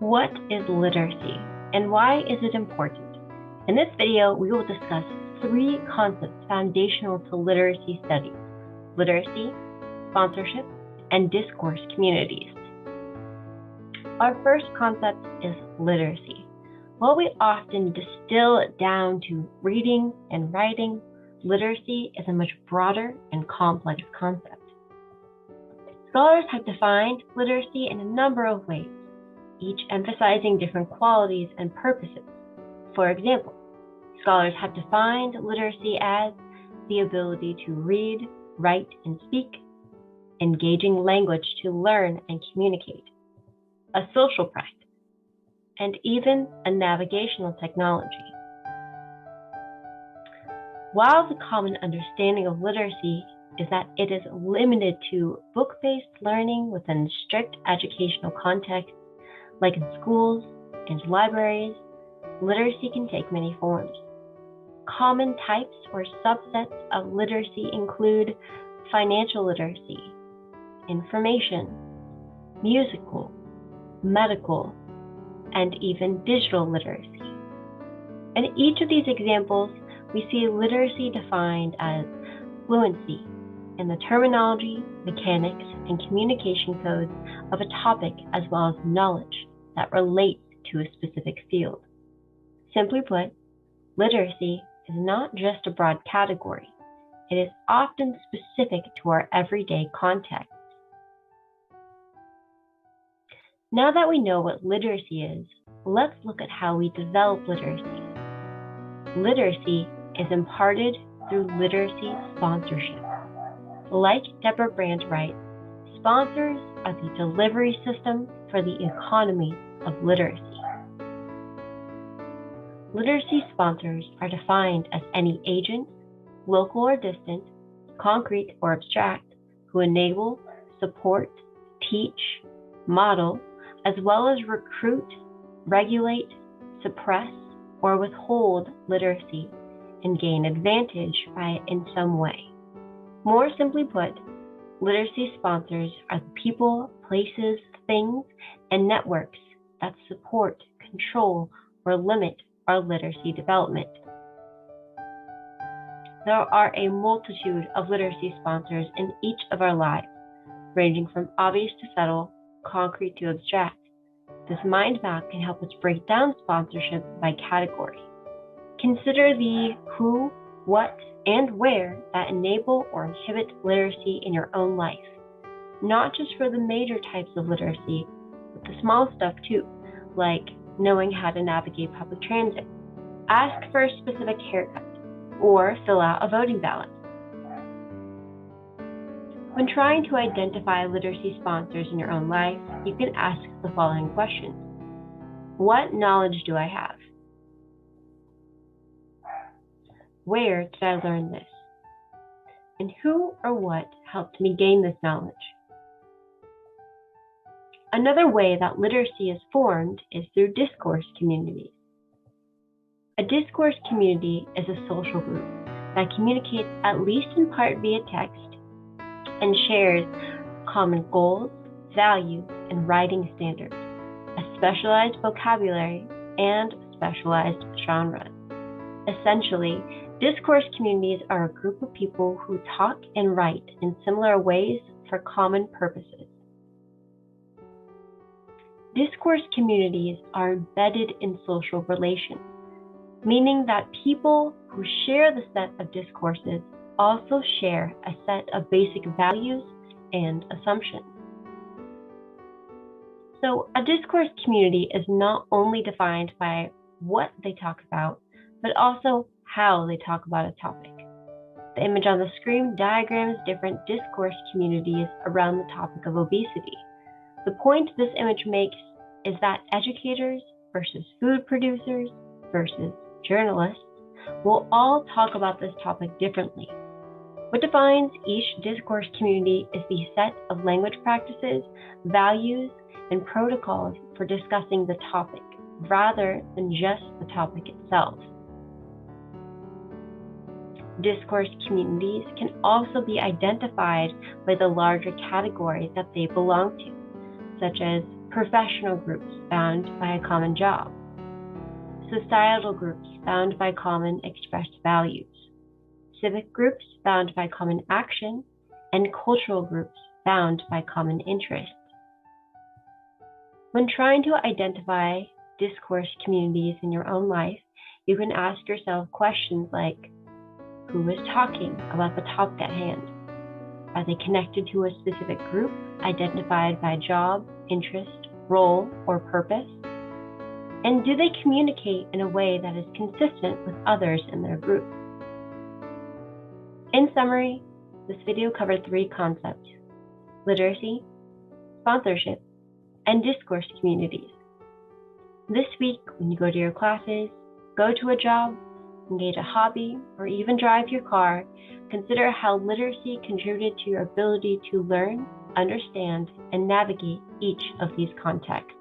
What is literacy and why is it important? In this video, we will discuss 3 concepts foundational to literacy studies: literacy, sponsorship, and discourse communities. Our first concept is literacy. While we often distill it down to reading and writing, literacy is a much broader and complex concept. Scholars have defined literacy in a number of ways, each emphasizing different qualities and purposes. For example, scholars have defined literacy as the ability to read, write, and speak, engaging language to learn and communicate, a social practice, and even a navigational technology. While the common understanding of literacy is that it is limited to book-based learning within strict educational contexts, like in schools and libraries, literacy can take many forms. Common types or subsets of literacy include financial literacy, information, musical, medical, and even digital literacy. In each of these examples, we see literacy defined as fluency in the terminology, mechanics, and communication codes of a topic, as well as knowledge that relates to a specific field. Simply put, literacy is not just a broad category. It is often specific to our everyday context. Now that we know what literacy is, let's look at how we develop literacy. Literacy is imparted through literacy sponsorship. Like Deborah Brandt writes, sponsors are the delivery system for the economy of literacy. Literacy sponsors are defined as any agent, local or distant, concrete or abstract, who enable, support, teach, model, as well as recruit, regulate, suppress, or withhold literacy and gain advantage by it in some way. More simply put, literacy sponsors are the people, places, things, and networks that support, control, or limit our literacy development. There are a multitude of literacy sponsors in each of our lives, ranging from obvious to subtle, concrete to abstract. This mind map can help us break down sponsorship by category. Consider the who, what, and where that enable or inhibit literacy in your own life, not just for the major types of literacy, but the small stuff too, like knowing how to navigate public transit, ask for a specific haircut, or fill out a voting ballot. When trying to identify literacy sponsors in your own life, you can ask the following questions. What knowledge do I have? Where did I learn this? And who or what helped me gain this knowledge? Another way that literacy is formed is through discourse communities. A discourse community is a social group that communicates at least in part via text and shares common goals, values, and writing standards, a specialized vocabulary, and specialized genres. Essentially, discourse communities are a group of people who talk and write in similar ways for common purposes. Discourse communities are embedded in social relations, meaning that people who share the set of discourses also share a set of basic values and assumptions. So a discourse community is not only defined by what they talk about, but also how they talk about a topic. The image on the screen diagrams different discourse communities around the topic of obesity. The point this image makes is that educators versus food producers versus journalists will all talk about this topic differently. What defines each discourse community is the set of language practices, values, and protocols for discussing the topic, rather than just the topic itself. Discourse communities can also be identified by the larger categories that they belong to, such as professional groups bound by a common job, societal groups bound by common expressed values, civic groups bound by common action, and cultural groups bound by common interests. When trying to identify discourse communities in your own life, you can ask yourself questions like, who is talking about the topic at hand? Are they connected to a specific group identified by job, interest, role, or purpose? And do they communicate in a way that is consistent with others in their group? In summary, this video covered 3 concepts: literacy, sponsorship, and discourse communities. This week, when you go to your classes, go to a job, engage a hobby, or even drive your car, consider how literacy contributed to your ability to learn, understand, and navigate each of these contexts.